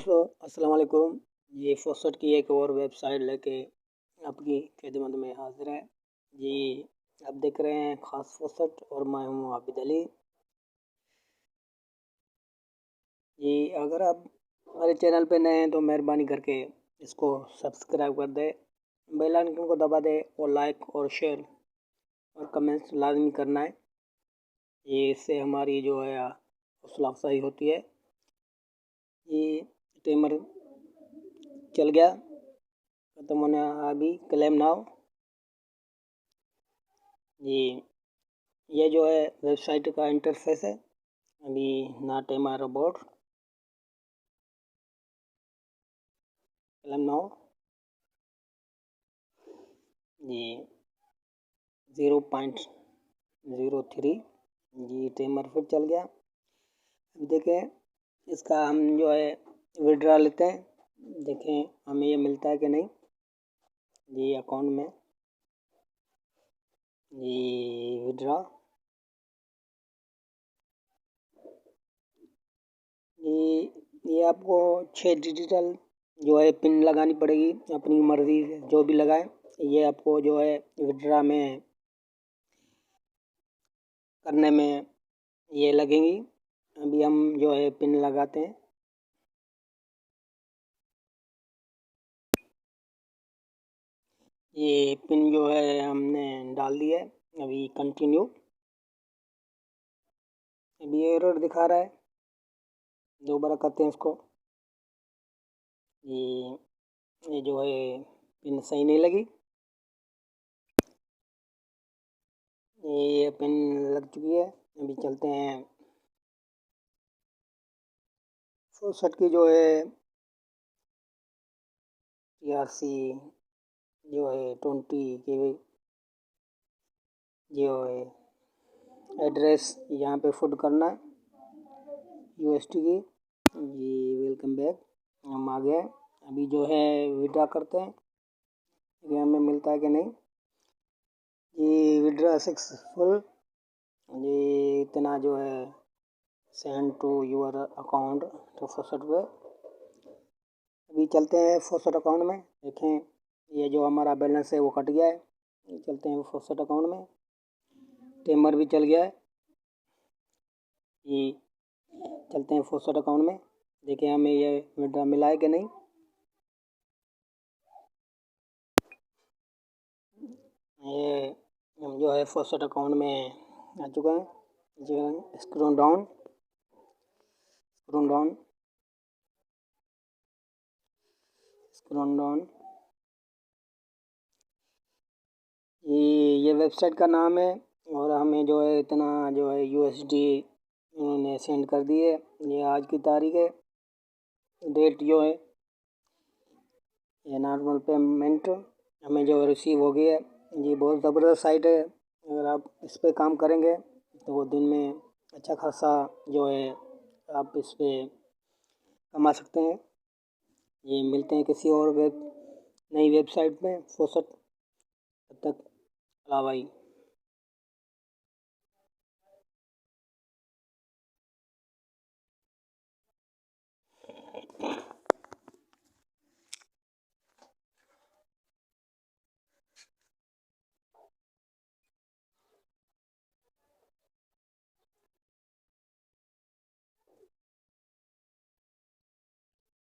दोस्तों अस्सलाम वालेकुम। ये फुर्सत की एक और वेबसाइट लेके आपकी खिदमत में हाजिर है जी। आप देख रहे हैं खास फुर्सत और मैं हूँ आबिद अली जी। अगर आप हमारे चैनल पे नए हैं तो मेहरबानी करके इसको सब्सक्राइब कर दें, बेल आइकन को दबा दें और लाइक और शेयर और कमेंट्स लाजमी करना है। ये इससे हमारी जो है हौसला अफजाई होती है। ये टाइमर चल गया, खत्म होने अभी क्लेम नाउ जी। ये जो है वेबसाइट का इंटरफेस है। अभी not am are robot claim now जी 0.03 जी। टाइमर फिर चल गया। अब देखें इसका हम जो है विड्रा लेते हैं, देखें हमें ये मिलता है कि नहीं जी। अकाउंट में जी विड्रा ये आपको 6 डिजिटल जो है पिन लगानी पड़ेगी, अपनी मर्ज़ी से जो भी लगाएं। ये आपको जो है विड्रा में करने में ये लगेंगी। अभी हम जो है पिन लगाते हैं। ये पिन जो है हमने डाल दिया है। अभी कंटिन्यू। अभी एरर दिखा रहा है, दोबारा करते हैं इसको। ये जो है पिन सही नहीं लगी। ये पिन लग चुकी है। अभी चलते हैं फुर्सत की जो है TRC जो है 20 की जो है एड्रेस यहाँ पे फुट करना है UST की जी। वेलकम बैक, हम आ गए। अभी जो है विड्रा करते हैं, ये हमें मिलता है कि नहीं जी। विड्रा सक्सेसफुल जी। इतना जो है सेंड टू यूर अकाउंट तो फुर्सत पे। अभी चलते हैं फुर्सत अकाउंट में, देखें ये जो हमारा बैलेंस है वो कट गया है। चलते हैं फुर्सत अकाउंट में, टाइमर भी चल गया है जी। चलते हैं फुर्सत अकाउंट में, देखें हमें ये विड्रा मिला है कि नहीं। ये हम जो है फुर्सत अकाउंट में आ चुका है जी। Scroll down scroll down scroll down ये वेबसाइट का नाम है और हमें जो है इतना जो है USD उन्होंने सेंड कर दिए। ये आज की तारीख है, डेट जो है ये नॉर्मल पेमेंट हमें जो रिसीव हो गई है जी। बहुत ज़बरदस्त साइट है, अगर आप इस पर काम करेंगे तो वो दिन में अच्छा खासा जो है आप इस पर कमा सकते हैं। ये मिलते हैं किसी और नई वेबसाइट में फुर्सत। तब तक अला भाई।